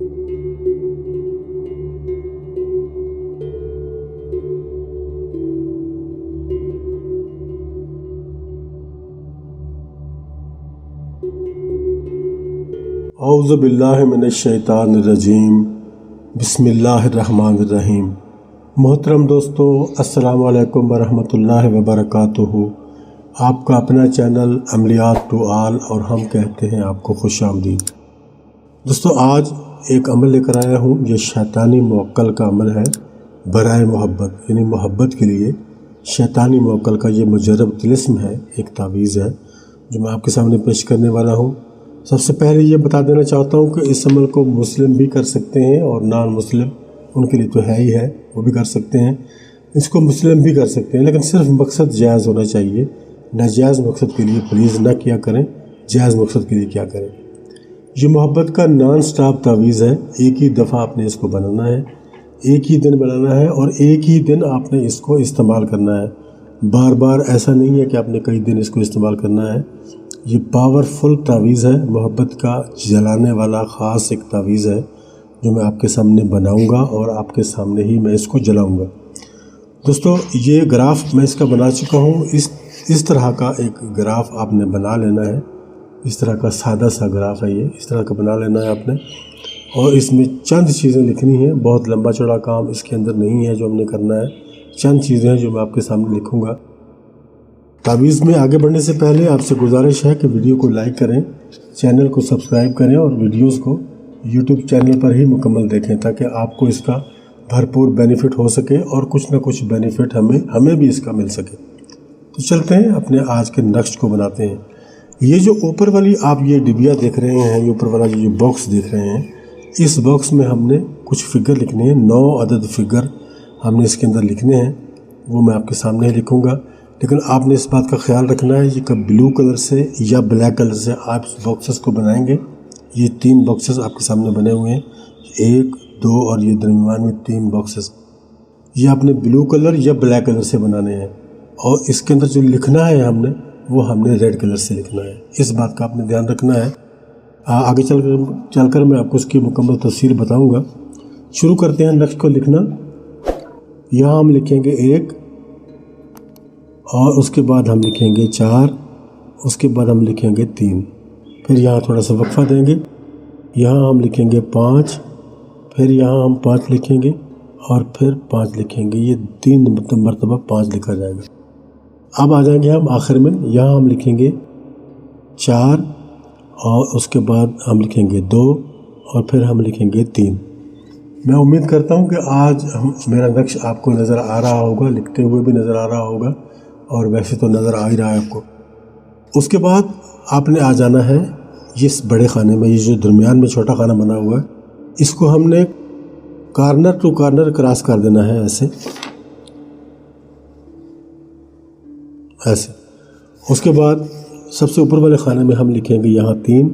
اعوذ باللہ من الشیطان الرجیم، بسم اللہ الرحمن الرحیم۔ محترم دوستو، السلام علیکم ورحمۃ اللہ وبرکاتہ۔ آپ کا اپنا چینل عملیات ٹو آل اور ہم کہتے ہیں آپ کو خوش آمدید۔ دوستو، آج ایک عمل لے کر آیا ہوں، یہ شیطانی موکل کا عمل ہے برائے محبت، یعنی محبت کے لیے شیطانی موکل کا یہ مجرب طلسم ہے، ایک تعویذ ہے جو میں آپ کے سامنے پیش کرنے والا ہوں۔ سب سے پہلے یہ بتا دینا چاہتا ہوں کہ اس عمل کو مسلم بھی کر سکتے ہیں اور نان مسلم، ان کے لیے تو ہے ہی ہے، وہ بھی کر سکتے ہیں۔ اس کو مسلم بھی کر سکتے ہیں، لیکن صرف مقصد جائز ہونا چاہیے۔ ناجائز مقصد کے لیے پلیز نہ کیا کریں، جائز مقصد کے لیے کیا کریں۔ یہ محبت کا نان سٹاپ تعویذ ہے، ایک ہی دفعہ آپ نے اس کو بنانا ہے، ایک ہی دن بنانا ہے اور ایک ہی دن آپ نے اس کو استعمال کرنا ہے۔ بار بار ایسا نہیں ہے کہ آپ نے کئی دن اس کو استعمال کرنا ہے۔ یہ پاورفل تعویذ ہے، محبت کا جلانے والا خاص ایک تعویذ ہے جو میں آپ کے سامنے بناؤں گا اور آپ کے سامنے ہی میں اس کو جلاؤں گا۔ دوستو، یہ گراف میں اس کا بنا چکا ہوں۔ اس طرح کا ایک گراف آپ نے بنا لینا ہے، اس طرح کا سادہ سا گراف ہے، یہ اس طرح کا بنا لینا ہے آپ نے، اور اس میں چند چیزیں لکھنی ہیں۔ بہت لمبا چوڑا کام اس کے اندر نہیں ہے جو ہم نے کرنا ہے، چند چیزیں ہیں جو میں آپ کے سامنے لکھوں گا۔ تعویذ میں آگے بڑھنے سے پہلے آپ سے گزارش ہے کہ ویڈیو کو لائک کریں، چینل کو سبسکرائب کریں اور ویڈیوز کو یوٹیوب چینل پر ہی مکمل دیکھیں تاکہ آپ کو اس کا بھرپور بینیفٹ ہو سکے اور کچھ نہ کچھ بینیفٹ ہمیں بھی اس کا مل سکے۔ تو چلتے ہیں اپنے آج کے نقش کو بناتے ہیں۔ یہ جو اوپر والی آپ یہ ڈبیا دیکھ رہے ہیں، یہ اوپر والا جو باکس دیکھ رہے ہیں، اس باکس میں ہم نے کچھ فگر لکھنے ہیں، 9 عدد فگر ہم نے اس کے اندر لکھنے ہیں، وہ میں آپ کے سامنے ہی لکھوں گا۔ لیکن آپ نے اس بات کا خیال رکھنا ہے کہ بلو کلر سے یا بلیک کلر سے آپ باکسز کو بنائیں گے۔ یہ 3 باکسز آپ کے سامنے بنے ہوئے ہیں، 1، 2 اور یہ درمیان میں 3 باکسز، یہ آپ نے بلو کلر یا بلیک کلر سے بنانے ہیں، اور اس کے اندر جو لکھنا ہے ہم نے ریڈ کلر سے لکھنا ہے۔ اس بات کا آپ نے دھیان رکھنا ہے۔ آگے چل کر میں آپ کو اس کی مکمل تفصیل بتاؤں گا۔ شروع کرتے ہیں نقش کو لکھنا۔ یہاں ہم لکھیں گے 1، اور اس کے بعد ہم لکھیں گے 4، اس کے بعد ہم لکھیں گے 3، پھر یہاں تھوڑا سا وقفہ دیں گے، یہاں ہم لکھیں گے 5، پھر یہاں ہم 5 لکھیں گے اور پھر 5 لکھیں گے۔ یہ 3 مرتبہ 5 لکھا جائے گا۔ اب آ جائیں گے ہم آخر میں، یہاں ہم لکھیں گے 4 اور اس کے بعد ہم لکھیں گے 2 اور پھر ہم لکھیں گے 3۔ میں امید کرتا ہوں کہ آج میرا نقش آپ کو نظر آ رہا ہوگا، لکھتے ہوئے بھی نظر آ رہا ہوگا، اور ویسے تو نظر آ ہی رہا ہے آپ کو۔ اس کے بعد آپ نے آ جانا ہے اس بڑے خانے میں، یہ جو درمیان میں چھوٹا خانہ بنا ہوا ہے، اس کو ہم نے کارنر ٹو کارنر کراس کر دینا ہے، ایسے۔ اس کے بعد سب سے اوپر والے خانے میں ہم لکھیں گے یہاں 3،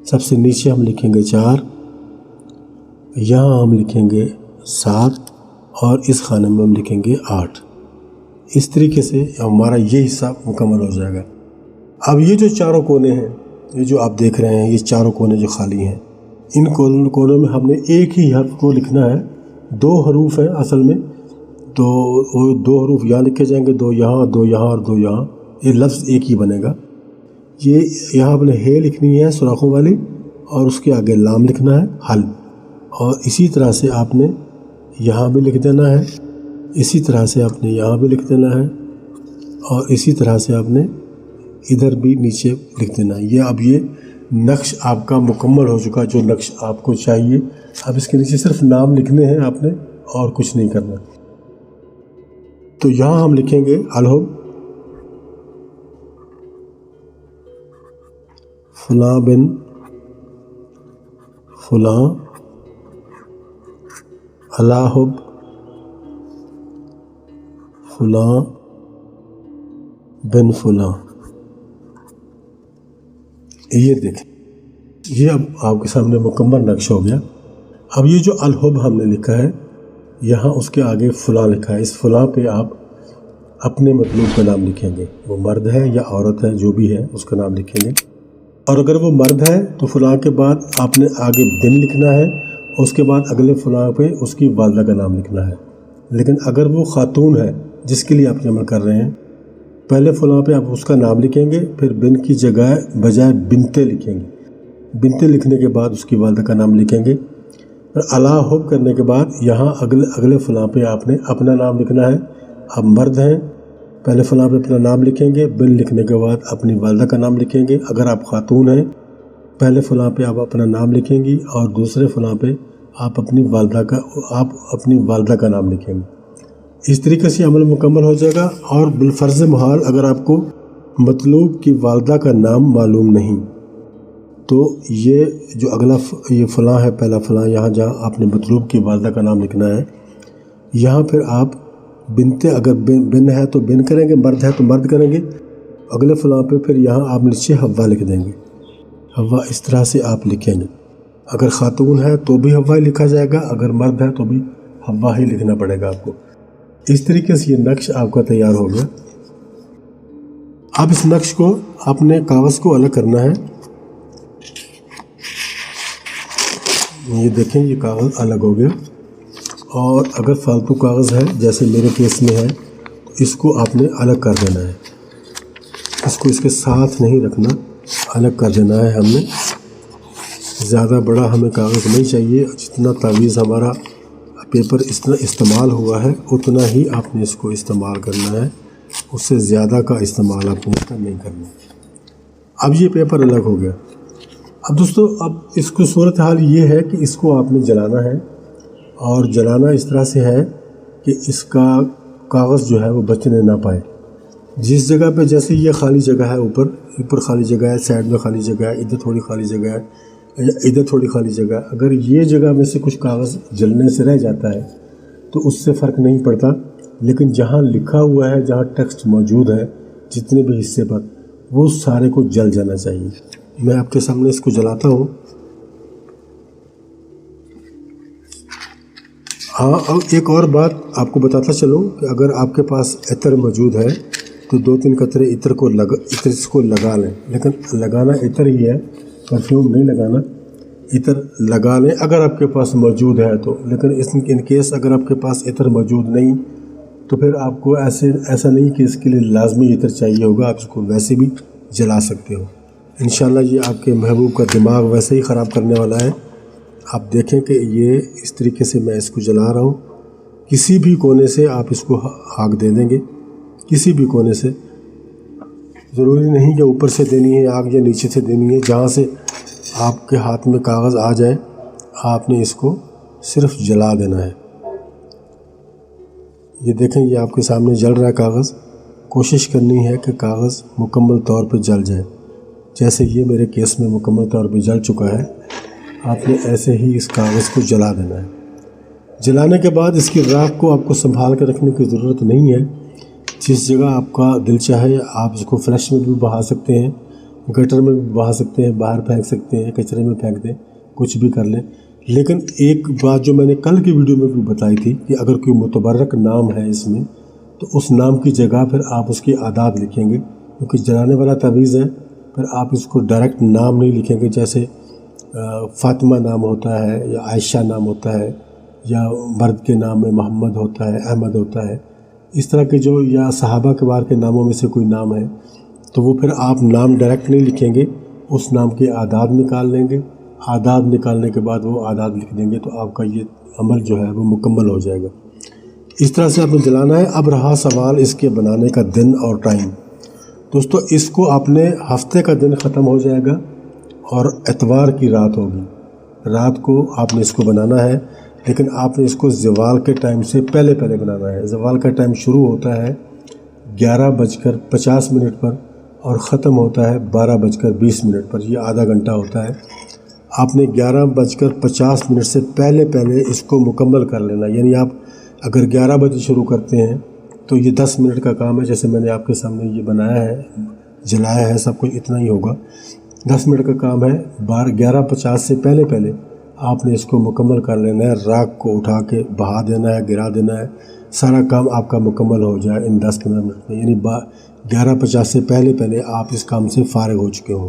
سب سے نیچے ہم لکھیں گے 4، یہاں ہم لکھیں گے 7 اور اس خانے میں ہم لکھیں گے 8۔ اس طریقے سے ہمارا یہ حصہ مکمل ہو جائے گا۔ اب یہ جو چاروں کونے ہیں، یہ جو آپ دیکھ رہے ہیں، یہ چاروں کونے جو خالی ہیں، ان کونوں میں ہم نے ایک ہی حرف کو لکھنا ہے۔ 2 حروف ہیں اصل میں، تو وہ 2 حروف یہاں لکھے جائیں گے، 2 یہاں، 2 یہاں اور 2 یہاں، یہ لفظ ایک ہی بنے گا۔ یہ یہاں آپ نے ہے لکھنی ہے سوراخوں والی، اور اس کے آگے لام لکھنا ہے، حل، اور اسی طرح سے آپ نے یہاں بھی لکھ دینا ہے، اسی طرح سے آپ نے یہاں بھی لکھ دینا ہے، اور اسی طرح سے آپ نے ادھر بھی نیچے لکھ دینا ہے۔ یہ نقش آپ کا مکمل ہو چکا، جو نقش آپ کو چاہیے۔ اب اس کے نیچے صرف نام لکھنے ہیں آپ نے، اور کچھ نہیں کرنا۔ تو یہاں ہم لکھیں گے الحب فلاں بن فلاں، الحب فلاں بن فلاں۔ یہ دیکھیں، یہ اب آپ کے سامنے مکمل نقش ہو گیا۔ اب یہ جو الحب ہم نے لکھا ہے، یہاں اس کے آگے فلاں لکھا ہے، اس فلاں پہ آپ اپنے مطلوب کا نام لکھیں گے، وہ مرد ہے یا عورت ہے، جو بھی ہے اس کا نام لکھیں گے۔ اور اگر وہ مرد ہے تو فلاں کے بعد آپ نے آگے بن لکھنا ہے، اس کے بعد اگلے فلاں پہ اس کی والدہ کا نام لکھنا ہے۔ لیکن اگر وہ خاتون ہے جس کے لیے آپ یہ عمل کر رہے ہیں، پہلے فلاں پہ آپ اس کا نام لکھیں گے، پھر بن کی جگہ بجائے بنتے لکھیں گے، بنتے لکھنے کے بعد اس کی والدہ کا نام لکھیں گے، پھر اللہ حب کرنے کے بعد یہاں اگلے فلاں پہ آپ نے اپنا نام لکھنا ہے۔ آپ مرد ہیں، پہلے فلاں پہ اپنا نام لکھیں گے، بن لکھنے کے بعد اپنی والدہ کا نام لکھیں گے۔ اگر آپ خاتون ہیں، پہلے فلاں پہ آپ اپنا نام لکھیں گی اور دوسرے فلاں پہ آپ اپنی والدہ کا نام لکھیں گے۔ اس طریقے سے عمل مکمل ہو جائے گا۔ اور بالفرض محال اگر آپ کو مطلوب کی والدہ کا نام معلوم نہیں تو یہ جو اگلا یہ فلاں ہے، پہلا فلاں، یہاں جہاں آپ نے مطلوب کی والدہ کا نام لکھنا ہے، یہاں پھر آپ بنتے، اگر بن ہے تو بن کریں گے، مرد ہے تو مرد کریں گے، اگلے فلاں پہ پھر یہاں آپ نیچے حوا لکھ دیں گے۔ حوا اس طرح سے آپ لکھیں گے۔ اگر خاتون ہے تو بھی حوا ہی لکھا جائے گا، اگر مرد ہے تو بھی حوا ہی لکھنا پڑے گا آپ کو۔ اس طریقے سے یہ نقش آپ کا تیار ہو گیا۔ اب اس نقش کو آپ نے کاغذ کو الگ کرنا ہے۔ یہ دیکھیں، یہ کاغذ الگ ہو گیا۔ اور اگر فالتو کاغذ ہے جیسے میرے کیس میں ہے تو اس کو آپ نے الگ کر دینا ہے، اس کو اس کے ساتھ نہیں رکھنا، الگ کر دینا ہے ہم نے۔ زیادہ بڑا ہمیں کاغذ نہیں چاہیے، جتنا تعویذ ہمارا پیپر استعمال ہوا ہے اتنا ہی آپ نے اس کو استعمال کرنا ہے، اس سے زیادہ کا استعمال آپ نے اس کا نہیں کرنا۔ اب یہ پیپر الگ ہو گیا۔ اب دوستو، اب اس کو صورتحال یہ ہے کہ اس کو آپ نے جلانا ہے، اور جلانا اس طرح سے ہے کہ اس کا کاغذ جو ہے وہ بچنے نہ پائے۔ جس جگہ پہ جیسے یہ خالی جگہ ہے، اوپر خالی جگہ ہے، سائڈ میں خالی جگہ ہے، ادھر تھوڑی خالی جگہ ہے، ادھر تھوڑی خالی جگہ ہے، اگر یہ جگہ میں سے کچھ کاغذ جلنے سے رہ جاتا ہے تو اس سے فرق نہیں پڑتا، لیکن جہاں لکھا ہوا ہے، جہاں ٹیکسٹ موجود ہے، جتنے بھی حصے پر، وہ سارے کو جل جانا چاہیے۔ میں آپ کے سامنے اس کو جلاتا ہوں۔ ہاں، اب ایک اور بات آپ کو بتاتا چلوں کہ اگر آپ کے پاس عطر موجود ہے تو 2-3 قطرے عطر کو لگا لیں، لیکن لگانا عطر ہی ہے، پرفیوم نہیں لگانا، عطر لگا لیں اگر آپ کے پاس موجود ہے تو۔ لیکن ان کیس اگر آپ کے پاس عطر موجود نہیں تو پھر آپ کو ایسا نہیں کہ اس کے لیے لازمی عطر چاہیے ہوگا، آپ اس کو ویسے بھی جلا سکتے ہو۔ انشاءاللہ یہ آپ کے محبوب کا دماغ ویسے ہی خراب کرنے والا ہے۔ آپ دیکھیں کہ یہ اس طریقے سے میں اس کو جلا رہا ہوں، کسی بھی کونے سے آپ اس کو آگ دے دیں گے، کسی بھی کونے سے، ضروری نہیں کہ اوپر سے دینی ہے آگ یا نیچے سے دینی ہے، جہاں سے آپ کے ہاتھ میں کاغذ آ جائے آپ نے اس کو صرف جلا دینا ہے۔ یہ دیکھیں، یہ آپ کے سامنے جل رہا ہے کاغذ۔ کوشش کرنی ہے کہ کاغذ مکمل طور پہ جل جائے، جیسے یہ میرے کیس میں مکمل طور پہ جل چکا ہے۔ آپ نے ایسے ہی اس کاغذ کو جلا دینا ہے۔ جلانے کے بعد اس کی راکھ کو آپ کو سنبھال کے رکھنے کی ضرورت نہیں ہے۔ جس جگہ آپ کا دل چاہے آپ اس کو فلش میں بھی بہا سکتے ہیں، گٹر میں بھی بہا سکتے ہیں، باہر پھینک سکتے ہیں، کچرے میں پھینک دیں، کچھ بھی کر لیں۔ لیکن ایک بات جو میں نے کل کی ویڈیو میں بھی بتائی تھی کہ اگر کوئی متبرک نام ہے اس میں تو اس نام کی جگہ پھر آپ اس کی اعداد لکھیں گے، کیونکہ جلانے والا تعویذ ہے، پھر آپ اس کو ڈائریکٹ نام نہیں لکھیں گے، جیسے فاطمہ نام ہوتا ہے یا عائشہ نام ہوتا ہے، یا مرد کے نام میں محمد ہوتا ہے، احمد ہوتا ہے، اس طرح کے جو، یا صحابہ کے بار کے ناموں میں سے کوئی نام ہے تو وہ پھر آپ نام ڈائریکٹ نہیں لکھیں گے، اس نام کے اعداد نکال لیں گے، اعداد نکالنے کے بعد وہ اعداد لکھ دیں گے تو آپ کا یہ عمل جو ہے وہ مکمل ہو جائے گا۔ اس طرح سے آپ نے جلانا ہے۔ اب رہا سوال اس کے بنانے کا دن اور ٹائم۔ دوستو، اس کو آپ نے ہفتے کا دن ختم ہو جائے گا اور اتوار کی رات ہوگی، رات کو آپ نے اس کو بنانا ہے، لیکن آپ نے اس کو زوال کے ٹائم سے پہلے بنانا ہے۔ زوال کا ٹائم شروع ہوتا ہے 11:50 پر اور ختم ہوتا ہے 12:20 پر، یہ آدھا گھنٹہ ہوتا ہے۔ آپ نے 11:50 سے پہلے اس کو مکمل کر لینا، یعنی آپ اگر 11 بجے شروع کرتے ہیں تو یہ 10 منٹ کا کام ہے، جیسے میں نے آپ کے سامنے یہ بنایا ہے، جلایا ہے، سب کچھ اتنا ہی ہوگا، 10 منٹ کا کام ہے۔ 11:50 سے پہلے آپ نے اس کو مکمل کر لینا ہے، راکھ کو اٹھا کے بہا دینا ہے، گرا دینا ہے، سارا کام آپ کا مکمل ہو جائے ان 10-15 منٹ میں، یعنی 11:50 سے پہلے آپ اس کام سے فارغ ہو چکے ہوں۔